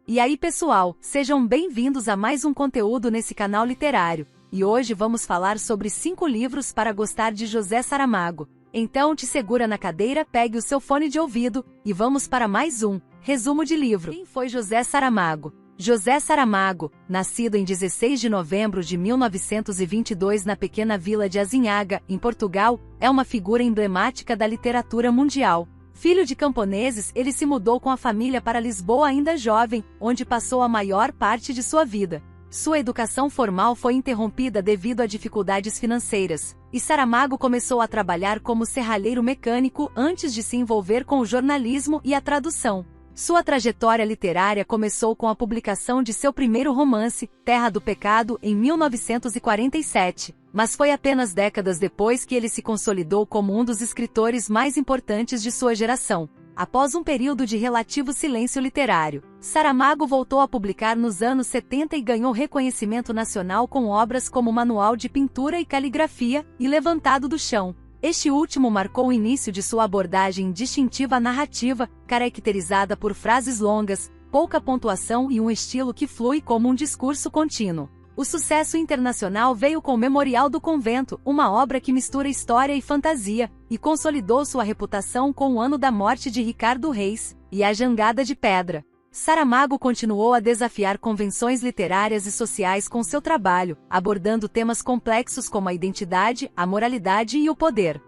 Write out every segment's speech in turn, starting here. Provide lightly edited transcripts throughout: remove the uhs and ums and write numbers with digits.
E aí pessoal, sejam bem-vindos a mais um conteúdo nesse canal literário, e hoje vamos falar sobre 5 livros para gostar de José Saramago. Então te segura na cadeira, pegue o seu fone de ouvido, e vamos para mais um resumo de livro. Quem foi José Saramago? José Saramago, nascido em 16 de novembro de 1922 na pequena vila de Azinhaga, em Portugal, é uma figura emblemática da literatura mundial. Filho de camponeses, ele se mudou com a família para Lisboa ainda jovem, onde passou a maior parte de sua vida. Sua educação formal foi interrompida devido a dificuldades financeiras, e Saramago começou a trabalhar como serralheiro mecânico antes de se envolver com o jornalismo e a tradução. Sua trajetória literária começou com a publicação de seu primeiro romance, Terra do Pecado, em 1947, mas foi apenas décadas depois que ele se consolidou como um dos escritores mais importantes de sua geração. Após um período de relativo silêncio literário, Saramago voltou a publicar nos anos 70 e ganhou reconhecimento nacional com obras como Manual de Pintura e Caligrafia e Levantado do Chão. Este último marcou o início de sua abordagem distintiva narrativa, caracterizada por frases longas, pouca pontuação e um estilo que flui como um discurso contínuo. O sucesso internacional veio com Memorial do Convento, uma obra que mistura história e fantasia, e consolidou sua reputação com o ano da morte de Ricardo Reis, e A Jangada de Pedra. Saramago continuou a desafiar convenções literárias e sociais com seu trabalho, abordando temas complexos como a identidade, a moralidade e o poder.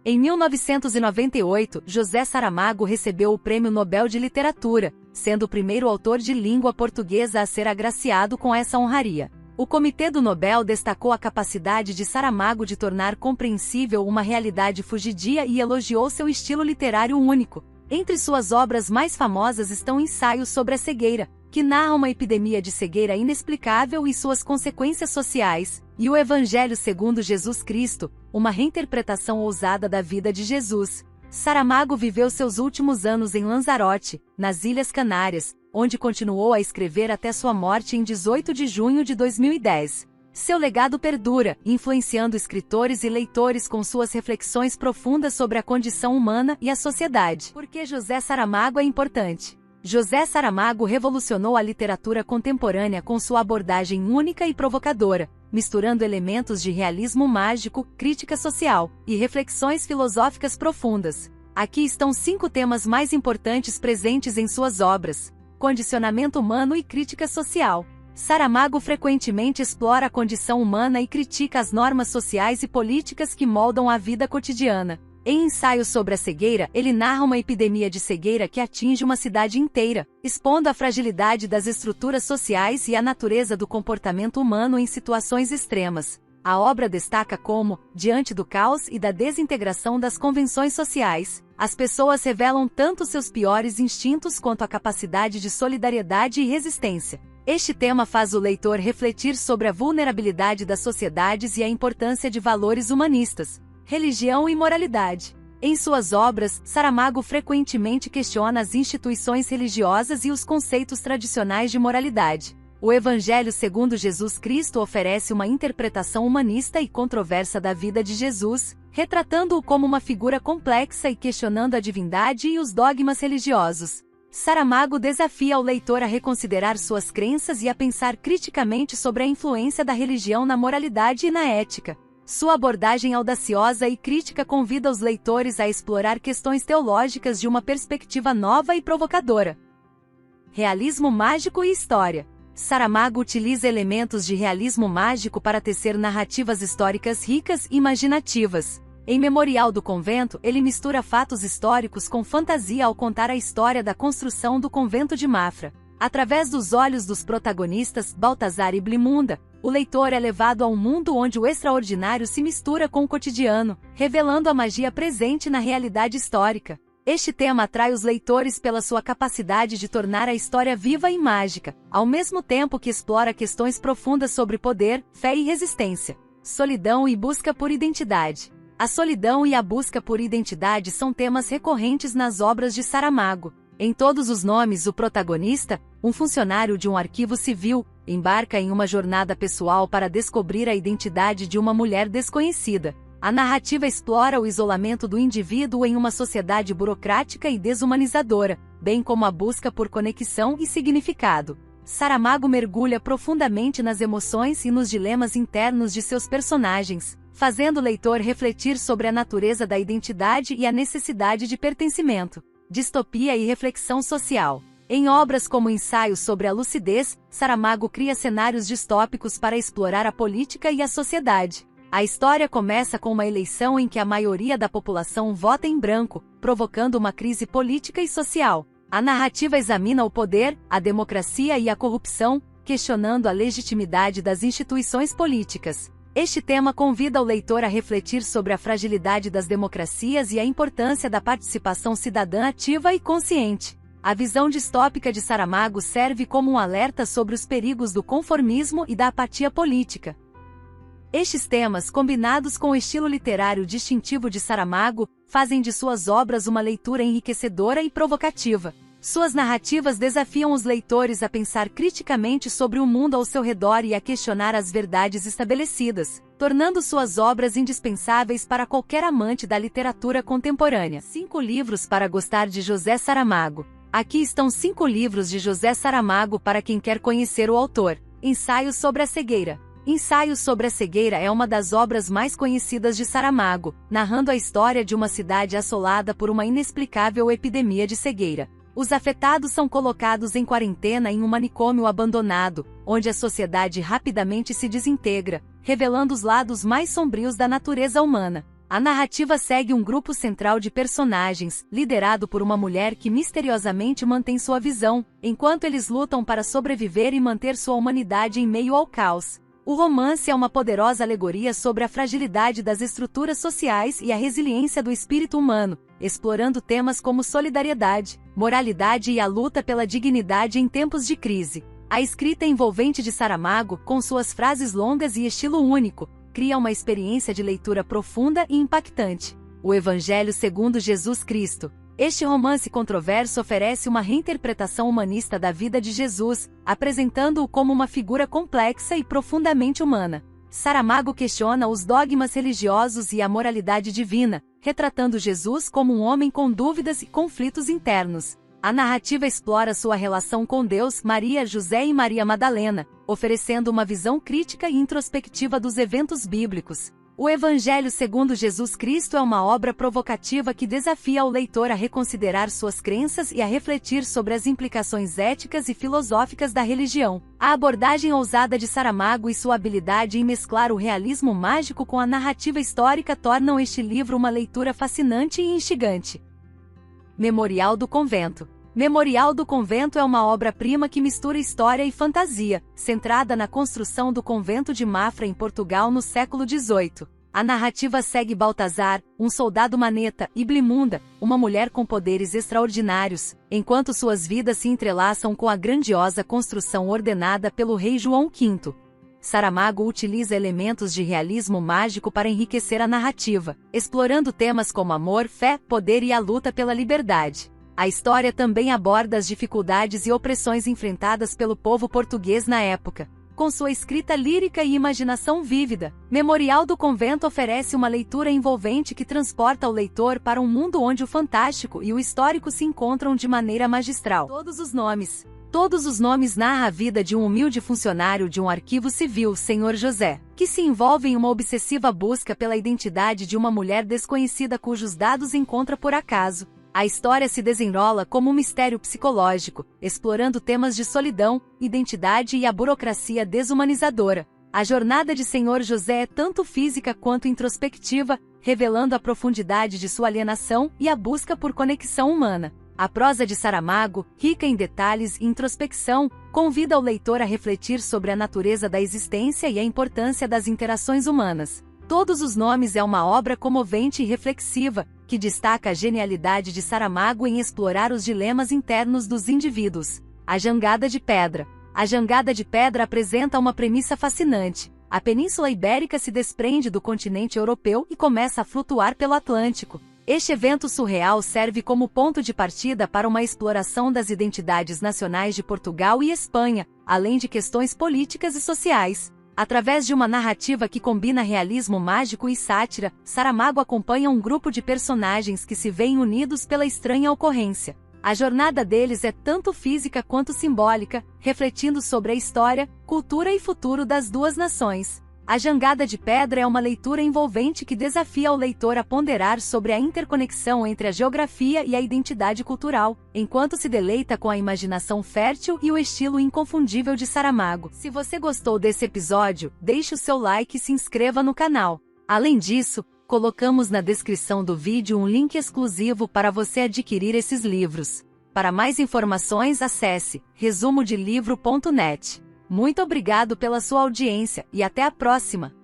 Em 1998, José Saramago recebeu o Prêmio Nobel de Literatura, sendo o primeiro autor de língua portuguesa a ser agraciado com essa honraria. O Comitê do Nobel destacou a capacidade de Saramago de tornar compreensível uma realidade fugidia e elogiou seu estilo literário único. Entre suas obras mais famosas estão ensaios sobre a cegueira, que narra uma epidemia de cegueira inexplicável e suas consequências sociais, e o Evangelho segundo Jesus Cristo, uma reinterpretação ousada da vida de Jesus. Saramago viveu seus últimos anos em Lanzarote, nas Ilhas Canárias, onde continuou a escrever até sua morte em 18 de junho de 2010. Seu legado perdura, influenciando escritores e leitores com suas reflexões profundas sobre a condição humana e a sociedade. Por que José Saramago é importante? José Saramago revolucionou a literatura contemporânea com sua abordagem única e provocadora, misturando elementos de realismo mágico, crítica social e reflexões filosóficas profundas. Aqui estão 5 temas mais importantes presentes em suas obras: condicionamento humano e crítica social. Saramago frequentemente explora a condição humana e critica as normas sociais e políticas que moldam a vida cotidiana. Em Ensaios sobre a Cegueira, ele narra uma epidemia de cegueira que atinge uma cidade inteira, expondo a fragilidade das estruturas sociais e a natureza do comportamento humano em situações extremas. A obra destaca como, diante do caos e da desintegração das convenções sociais, as pessoas revelam tanto seus piores instintos quanto a capacidade de solidariedade e resistência. Este tema faz o leitor refletir sobre a vulnerabilidade das sociedades e a importância de valores humanistas, religião e moralidade. Em suas obras, Saramago frequentemente questiona as instituições religiosas e os conceitos tradicionais de moralidade. O Evangelho segundo Jesus Cristo oferece uma interpretação humanista e controversa da vida de Jesus, retratando-o como uma figura complexa e questionando a divindade e os dogmas religiosos. Saramago desafia o leitor a reconsiderar suas crenças e a pensar criticamente sobre a influência da religião na moralidade e na ética. Sua abordagem audaciosa e crítica convida os leitores a explorar questões teológicas de uma perspectiva nova e provocadora. Realismo mágico e história. Saramago utiliza elementos de realismo mágico para tecer narrativas históricas ricas e imaginativas. Em Memorial do Convento, ele mistura fatos históricos com fantasia ao contar a história da construção do convento de Mafra. Através dos olhos dos protagonistas, Baltazar e Blimunda, o leitor é levado a um mundo onde o extraordinário se mistura com o cotidiano, revelando a magia presente na realidade histórica. Este tema atrai os leitores pela sua capacidade de tornar a história viva e mágica, ao mesmo tempo que explora questões profundas sobre poder, fé e resistência. Solidão e busca por identidade. A solidão e a busca por identidade são temas recorrentes nas obras de Saramago. Em Todos os Nomes, o protagonista, um funcionário de um arquivo civil, embarca em uma jornada pessoal para descobrir a identidade de uma mulher desconhecida. A narrativa explora o isolamento do indivíduo em uma sociedade burocrática e desumanizadora, bem como a busca por conexão e significado. Saramago mergulha profundamente nas emoções e nos dilemas internos de seus personagens, fazendo o leitor refletir sobre a natureza da identidade e a necessidade de pertencimento, distopia e reflexão social. Em obras como Ensaios sobre a Lucidez, Saramago cria cenários distópicos para explorar a política e a sociedade. A história começa com uma eleição em que a maioria da população vota em branco, provocando uma crise política e social. A narrativa examina o poder, a democracia e a corrupção, questionando a legitimidade das instituições políticas. Este tema convida o leitor a refletir sobre a fragilidade das democracias e a importância da participação cidadã ativa e consciente. A visão distópica de Saramago serve como um alerta sobre os perigos do conformismo e da apatia política. Estes temas, combinados com o estilo literário distintivo de Saramago, fazem de suas obras uma leitura enriquecedora e provocativa. Suas narrativas desafiam os leitores a pensar criticamente sobre o mundo ao seu redor e a questionar as verdades estabelecidas, tornando suas obras indispensáveis para qualquer amante da literatura contemporânea. 5 livros para gostar de José Saramago. Aqui estão 5 livros de José Saramago para quem quer conhecer o autor. Ensaios sobre a Cegueira. Ensaios sobre a Cegueira é uma das obras mais conhecidas de Saramago, narrando a história de uma cidade assolada por uma inexplicável epidemia de cegueira. Os afetados são colocados em quarentena em um manicômio abandonado, onde a sociedade rapidamente se desintegra, revelando os lados mais sombrios da natureza humana. A narrativa segue um grupo central de personagens, liderado por uma mulher que misteriosamente mantém sua visão, enquanto eles lutam para sobreviver e manter sua humanidade em meio ao caos. O romance é uma poderosa alegoria sobre a fragilidade das estruturas sociais e a resiliência do espírito humano, explorando temas como solidariedade, moralidade e a luta pela dignidade em tempos de crise. A escrita envolvente de Saramago, com suas frases longas e estilo único, cria uma experiência de leitura profunda e impactante. O Evangelho segundo Jesus Cristo. Este romance controverso oferece uma reinterpretação humanista da vida de Jesus, apresentando-o como uma figura complexa e profundamente humana. Saramago questiona os dogmas religiosos e a moralidade divina, retratando Jesus como um homem com dúvidas e conflitos internos. A narrativa explora sua relação com Deus, Maria, José e Maria Madalena, oferecendo uma visão crítica e introspectiva dos eventos bíblicos. O Evangelho segundo Jesus Cristo é uma obra provocativa que desafia o leitor a reconsiderar suas crenças e a refletir sobre as implicações éticas e filosóficas da religião. A abordagem ousada de Saramago e sua habilidade em mesclar o realismo mágico com a narrativa histórica tornam este livro uma leitura fascinante e instigante. Memorial do Convento. Memorial do Convento é uma obra-prima que mistura história e fantasia, centrada na construção do convento de Mafra em Portugal no século XVIII. A narrativa segue Baltazar, um soldado maneta, e Blimunda, uma mulher com poderes extraordinários, enquanto suas vidas se entrelaçam com a grandiosa construção ordenada pelo rei João V. Saramago utiliza elementos de realismo mágico para enriquecer a narrativa, explorando temas como amor, fé, poder e a luta pela liberdade. A história também aborda as dificuldades e opressões enfrentadas pelo povo português na época. Com sua escrita lírica e imaginação vívida, Memorial do Convento oferece uma leitura envolvente que transporta o leitor para um mundo onde o fantástico e o histórico se encontram de maneira magistral. Todos os nomes narra a vida de um humilde funcionário de um arquivo civil, Senhor José, que se envolve em uma obsessiva busca pela identidade de uma mulher desconhecida cujos dados encontra por acaso. A história se desenrola como um mistério psicológico, explorando temas de solidão, identidade e a burocracia desumanizadora. A jornada de Senhor José é tanto física quanto introspectiva, revelando a profundidade de sua alienação e a busca por conexão humana. A prosa de Saramago, rica em detalhes e introspecção, convida o leitor a refletir sobre a natureza da existência e a importância das interações humanas. Todos os Nomes é uma obra comovente e reflexiva, que destaca a genialidade de Saramago em explorar os dilemas internos dos indivíduos. A Jangada de Pedra. A Jangada de Pedra apresenta uma premissa fascinante. A Península Ibérica se desprende do continente europeu e começa a flutuar pelo Atlântico. Este evento surreal serve como ponto de partida para uma exploração das identidades nacionais de Portugal e Espanha, além de questões políticas e sociais. Através de uma narrativa que combina realismo mágico e sátira, Saramago acompanha um grupo de personagens que se veem unidos pela estranha ocorrência. A jornada deles é tanto física quanto simbólica, refletindo sobre a história, cultura e futuro das duas nações. A Jangada de Pedra é uma leitura envolvente que desafia o leitor a ponderar sobre a interconexão entre a geografia e a identidade cultural, enquanto se deleita com a imaginação fértil e o estilo inconfundível de Saramago. Se você gostou desse episódio, deixe o seu like e se inscreva no canal. Além disso, colocamos na descrição do vídeo um link exclusivo para você adquirir esses livros. Para mais informações, acesse resumodelivro.net. Muito obrigado pela sua audiência e até a próxima!